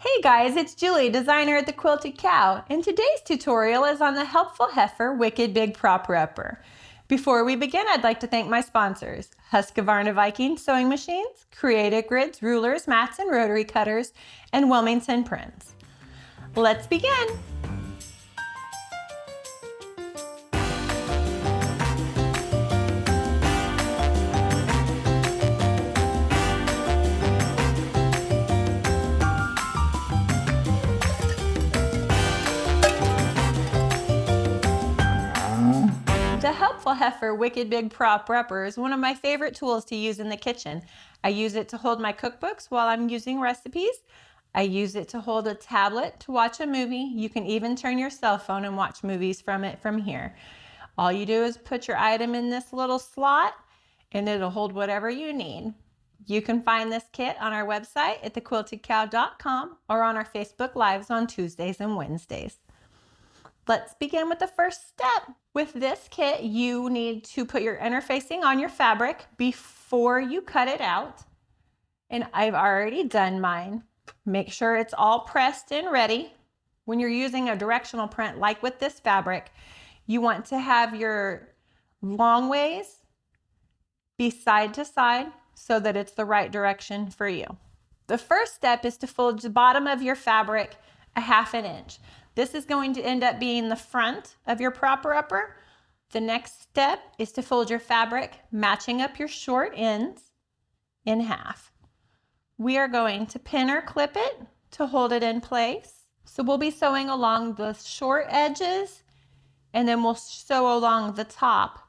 Hey guys, it's Julie, designer at the Quilted Cow, and today's tutorial is on the helpful Heifer Wicked Big Prop Upper. Before we begin, I'd like to thank my sponsors, Husqvarna Viking Sewing Machines, Creative Grids, Rulers, Mats, and Rotary Cutters, and Wilmington Prints. Let's begin! The helpful Heifer Wicked Big Prop Upper is one of my favorite tools to use in the kitchen. I use it to hold my cookbooks while I'm using recipes. I use it to hold a tablet to watch a movie. You can even turn your cell phone and watch movies from it from here. All you do is put your item in this little slot and it'll hold whatever you need. You can find this kit on our website at thequiltedcow.com or on our Facebook Lives on Tuesdays and Wednesdays. Let's begin with the first step. With this kit, you need to put your interfacing on your fabric before you cut it out. And I've already done mine. Make sure it's all pressed and ready. When you're using a directional print like with this fabric, you want to have your long ways be side to side so that it's the right direction for you. The first step is to fold the bottom of your fabric a ½ inch. This is going to end up being the front of your proper upper. The next step is to fold your fabric, matching up your short ends in half. We are going to pin or clip it to hold it in place. So we'll be sewing along the short edges and then we'll sew along the top,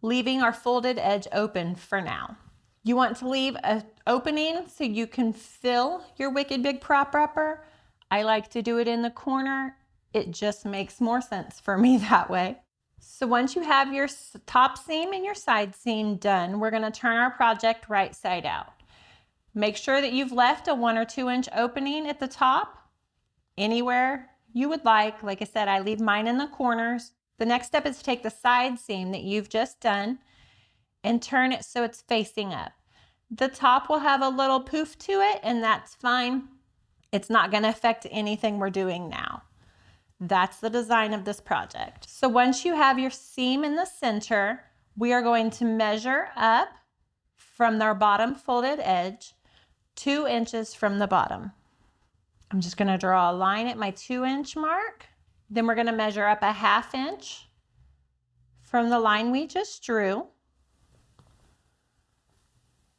leaving our folded edge open for now. You want to leave an opening so you can fill your Wicked Big Prop Upper. I like to do it in the corner. It just makes more sense for me that way. So once you have your top seam and your side seam done, we're going to turn our project right side out. Make sure that you've left a 1 or 2 inch opening at the top, anywhere you would like. Like I said, I leave mine in the corners. The next step is to take the side seam that you've just done and turn it so it's facing up. The top will have a little poof to it, and that's fine. It's not going to affect anything we're doing now. That's the design of this project. So once you have your seam in the center, we are going to measure up from our bottom folded edge 2 inches from the bottom. I'm just going to draw a line at my 2 inch mark. Then we're going to measure up a ½ inch from the line we just drew.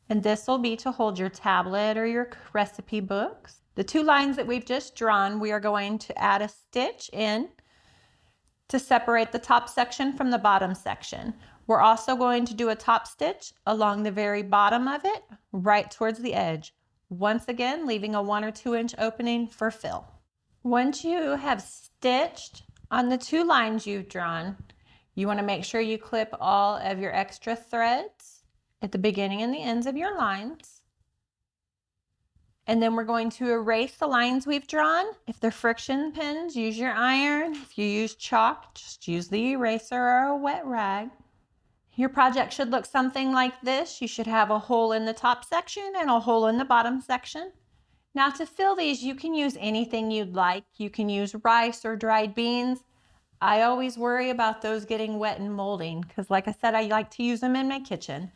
And this will be to hold your tablet or your recipe books. The 2 lines that we've just drawn, we are going to add a stitch in to separate the top section from the bottom section. We're also going to do a top stitch along the very bottom of it, right towards the edge. Once again, leaving a 1 or 2 inch opening for fill. Once you have stitched on the 2 lines you've drawn, you want to make sure you clip all of your extra threads at the beginning and the ends of your lines. And then we're going to erase the lines we've drawn. If they're friction pins, use your iron. If you use chalk, just use the eraser or a wet rag. Your project should look something like this. You should have a hole in the top section and a hole in the bottom section. Now to fill these, you can use anything you'd like. You can use rice or dried beans. I always worry about those getting wet and molding because, like I said, I like to use them in my kitchen.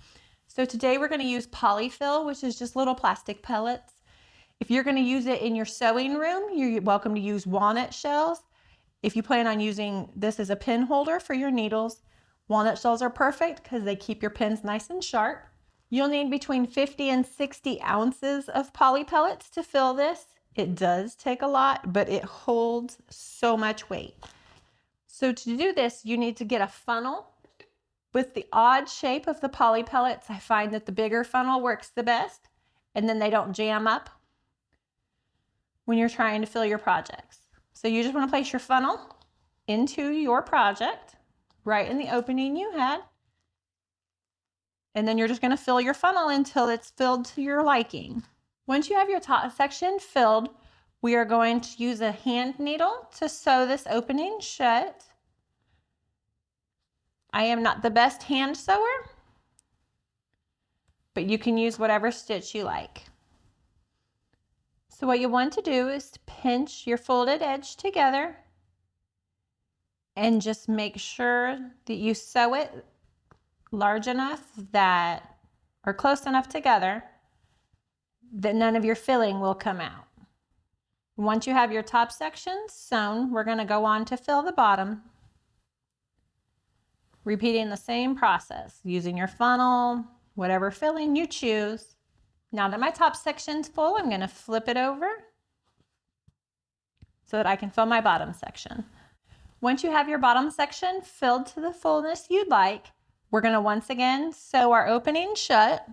So today we're going to use polyfill, which is just little plastic pellets. If you're going to use it in your sewing room, you're welcome to use walnut shells. If you plan on using this as a pin holder for your needles, walnut shells are perfect because they keep your pins nice and sharp. You'll need between 50 and 60 ounces of poly pellets to fill this. It does take a lot, but it holds so much weight. So to do this, you need to get a funnel with the odd shape of the poly pellets. I find that the bigger funnel works the best, and then they don't jam up when you're trying to fill your projects. So you just want to place your funnel into your project, right in the opening you had. And then you're just going to fill your funnel until it's filled to your liking. Once you have your top section filled, we are going to use a hand needle to sew this opening shut. I am not the best hand sewer, but you can use whatever stitch you like. So what you want to do is to pinch your folded edge together and just make sure that you sew it large enough that, or close enough together, that none of your filling will come out. Once you have your top section sewn, we're going to go on to fill the bottom, repeating the same process, using your funnel, whatever filling you choose. Now that my top section's full, I'm going to flip it over so that I can fill my bottom section. Once you have your bottom section filled to the fullness you'd like, we're going to once again sew our opening shut.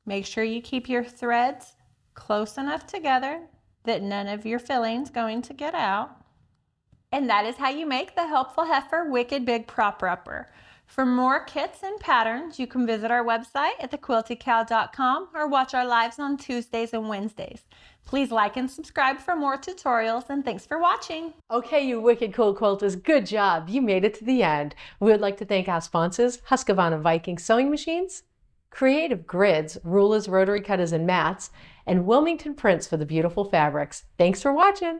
Make sure you keep your threads close enough together that none of your filling's going to get out. And that is how you make the Helpful Heifer Wicked Big Prop Upper. For more kits and patterns, you can visit our website at thequiltycow.com or watch our lives on Tuesdays and Wednesdays. Please like and subscribe for more tutorials, and thanks for watching. Okay, you wicked cool quilters, good job. You made it to the end. We would like to thank our sponsors, Husqvarna Viking Sewing Machines, Creative Grids, rulers, rotary cutters, and mats, and Wilmington Prints for the beautiful fabrics. Thanks for watching.